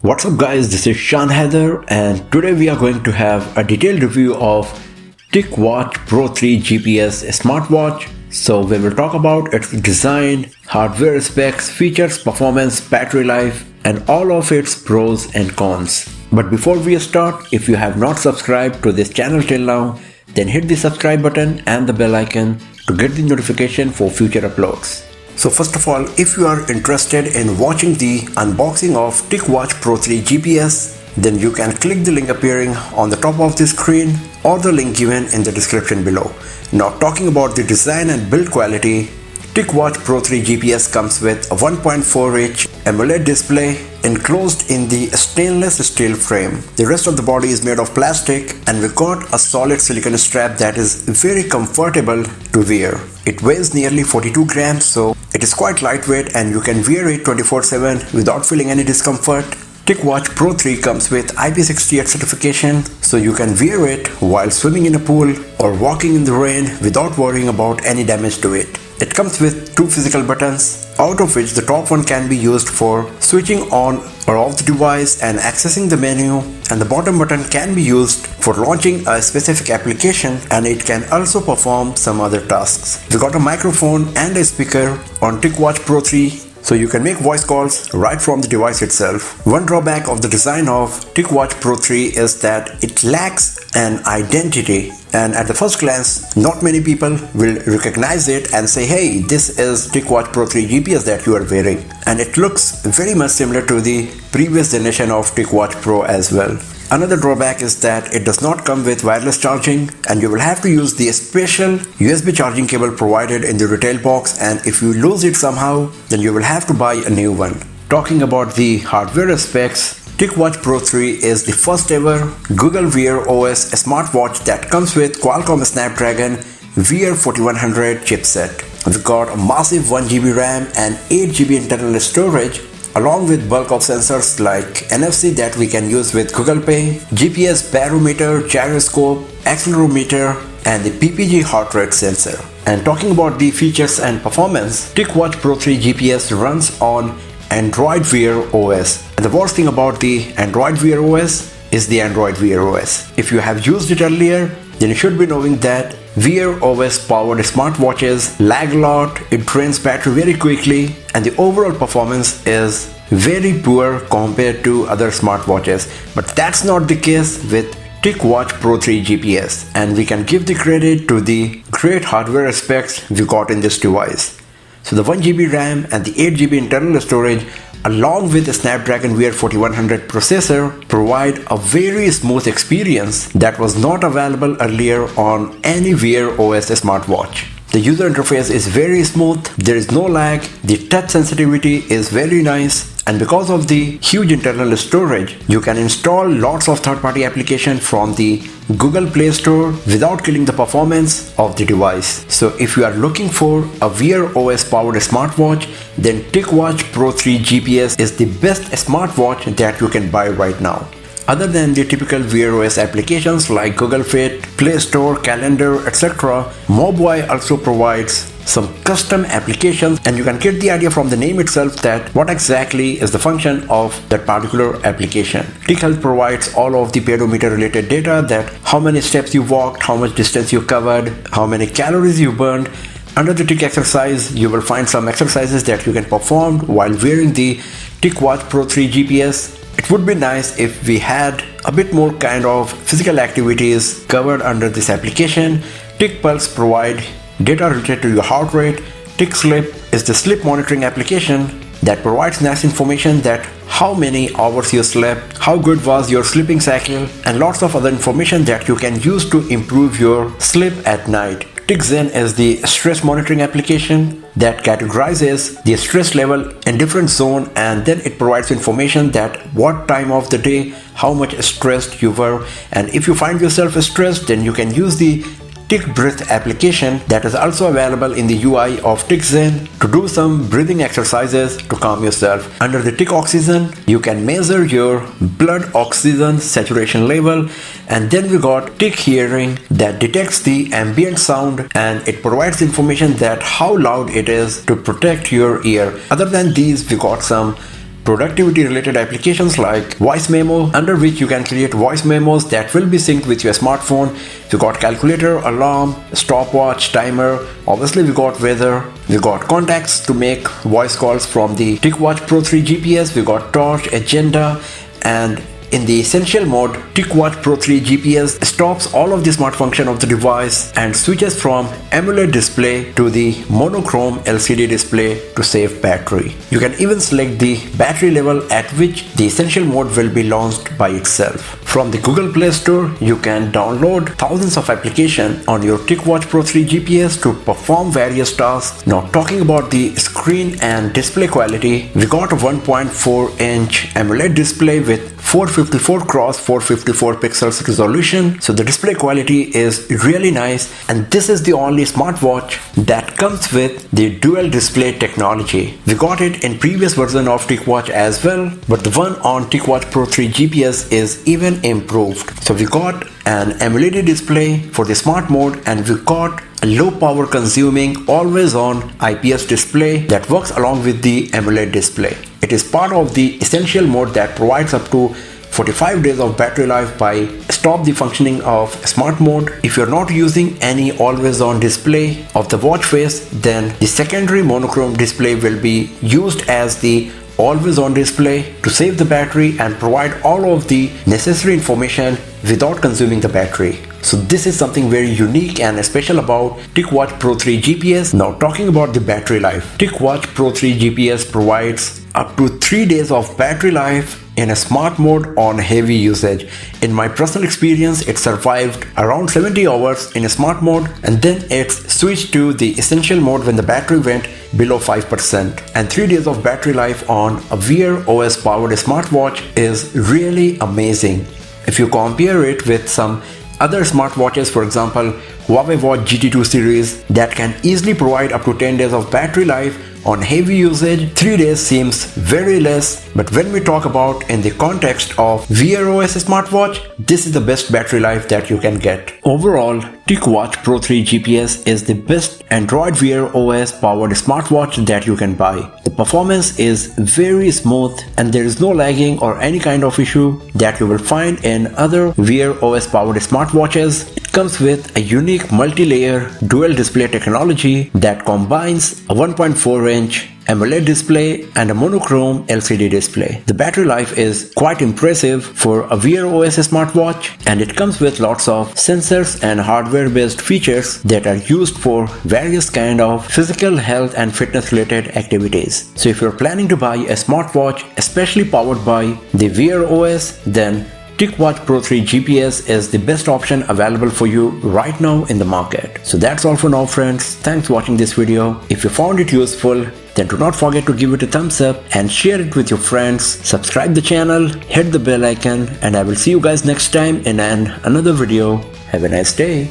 What's up guys, this is Shan Heather and today we are going to have a detailed review of TicWatch Pro 3 GPS smartwatch. So we will talk about its design, hardware specs, features, performance, battery life and all of its pros and cons. But before we start, if you have not subscribed to this channel till now, then hit the subscribe button and the bell icon to get the notification for future uploads. So first of all, if you are interested in watching the unboxing of TicWatch Pro 3 GPS, then you can click the link appearing on the top of the screen or the link given in the description below. Now talking about the design and build quality, TicWatch Pro 3 GPS comes with a 1.4-inch AMOLED display enclosed in the stainless steel frame. The rest of the body is made of plastic and we got a solid silicone strap that is very comfortable to wear. It weighs nearly 42 grams, so it is quite lightweight and you can wear it 24/7 without feeling any discomfort. TicWatch Pro 3 comes with IP68 certification, so you can wear it while swimming in a pool or walking in the rain without worrying about any damage to it. It comes with two physical buttons, out of which the top one can be used for switching on or off the device and accessing the menu, and the bottom button can be used for launching a specific application, and it can also perform some other tasks. We got a microphone and a speaker on TicWatch Pro 3, so you can make voice calls right from the device itself. One drawback of the design of TicWatch Pro 3 is that it lacks an identity, and at the first glance not many people will recognize it and say, hey, this is TicWatch Pro 3 GPS that you are wearing, and it looks very much similar to the previous generation of TicWatch Pro as well. Another drawback is that it does not come with wireless charging and you will have to use the special USB charging cable provided in the retail box, and if you lose it somehow, then you will have to buy a new one. Talking about the hardware specs, TicWatch Pro 3 is the first ever Google Wear OS smartwatch that comes with Qualcomm Snapdragon VR4100 chipset. We got a massive 1GB RAM and 8GB internal storage, along with bulk of sensors like NFC that we can use with Google Pay, GPS barometer, gyroscope, accelerometer, and the PPG heart rate sensor. And talking about the features and performance, TicWatch Pro 3 GPS runs on Android Wear OS. And the worst thing about the Android Wear OS is the Android Wear OS. If you have used it earlier, then you should be knowing that Wear OS powered smartwatches lag a lot, it drains battery very quickly, and the overall performance is very poor compared to other smartwatches. But that's not the case with TicWatch Pro 3 GPS, and we can give the credit to the great hardware specs we got in this device. So the 1GB RAM and the 8GB internal storage along with the Snapdragon VR4100 processor provide a very smooth experience that was not available earlier on any Wear OS smartwatch. The user interface is very smooth, there is no lag, the touch sensitivity is very nice, and because of the huge internal storage, you can install lots of third-party applications from the Google Play Store without killing the performance of the device. So if you are looking for a Wear OS powered smartwatch, then TicWatch Pro 3 GPS is the best smartwatch that you can buy right now. Other than the typical Wear OS applications like Google Fit, Play Store, Calendar, etc., MobWai also provides some custom applications, and you can get the idea from the name itself that what exactly is the function of that particular application. TicHealth provides all of the pedometer related data, that how many steps you walked, how much distance you covered, how many calories you burned. Under the Tic exercise, you will find some exercises that you can perform while wearing the TicWatch Pro 3 GPS. It would be nice if we had a bit more kind of physical activities covered under this application. TicPulse provide data related to your heart rate. TicSleep is the sleep monitoring application that provides nice information that how many hours you slept, how good was your sleeping cycle, and lots of other information that you can use to improve your sleep at night. TicZen is the stress monitoring application that categorizes the stress level in different zones, and then it provides information that what time of the day, how much stressed you were, and if you find yourself stressed, then you can use the Tic Breath application that is also available in the UI of TicZen to do some breathing exercises to calm yourself. Under the Tic Oxygen, you can measure your blood oxygen saturation level, and then we got Tic Hearing that detects the ambient sound and it provides information that how loud it is to protect your ear. Other than these, we got some productivity related applications like voice memo, under which you can create voice memos that will be synced with your smartphone. We got calculator, alarm, stopwatch, timer. Obviously we got weather. We got contacts to make voice calls from the TicWatch Pro 3 GPS. We got torch, agenda, and in the essential mode, TicWatch Pro 3 GPS stops all of the smart function of the device and switches from AMOLED display to the monochrome LCD display to save battery. You can even select the battery level at which the essential mode will be launched by itself. From the Google Play Store, you can download thousands of applications on your TicWatch Pro 3 GPS to perform various tasks. Now talking about the screen and display quality, we got a 1.4-inch AMOLED display with 454 x 454 pixels resolution, so the display quality is really nice, and this is the only smartwatch that comes with the dual display technology. We got it in previous version of TicWatch as well, but the one on TicWatch Pro 3 GPS is even improved. So we got an AMOLED display for the smart mode, and we got a low power consuming always on IPS display that works along with the AMOLED display. It is part of the essential mode that provides up to 45 days of battery life by stop the functioning of smart mode. If you're not using any always on display of the watch face, then the secondary monochrome display will be used as the always on display to save the battery and provide all of the necessary information without consuming the battery. So this is something very unique and special about TicWatch Pro 3 GPS. Now talking about the battery life, TicWatch Pro 3 GPS provides up to 3 days of battery life in a smart mode on heavy usage. In my personal experience, it survived around 70 hours in a smart mode, and then it switched to the essential mode when the battery went below 5%. And 3 days of battery life on a Wear OS powered smartwatch is really amazing. If you compare it with some other smartwatches, for example Huawei Watch GT2 series that can easily provide up to 10 days of battery life, on heavy usage 3 days seems very less, but when we talk about in the context of Wear OS smartwatch, this is the best battery life that you can get. Overall, TicWatch Pro 3 GPS is the best Android Wear OS powered smartwatch that you can buy. The performance is very smooth and there is no lagging or any kind of issue that you will find in other Wear OS powered smartwatches. It comes with a unique multi-layer dual display technology that combines a 1.4-inch AMOLED display and a monochrome LCD display. The battery life is quite impressive for a Wear OS smartwatch, and it comes with lots of sensors and hardware based features that are used for various kind of physical health and fitness related activities. So if you're planning to buy a smartwatch especially powered by the Wear OS, then TicWatch Pro 3 GPS is the best option available for you right now in the market. So that's all for now, friends. Thanks for watching this video. If you found it useful, then do not forget to give it a thumbs up and share it with your friends. Subscribe the channel, hit the bell icon, and I will see you guys next time in another video. Have a nice day.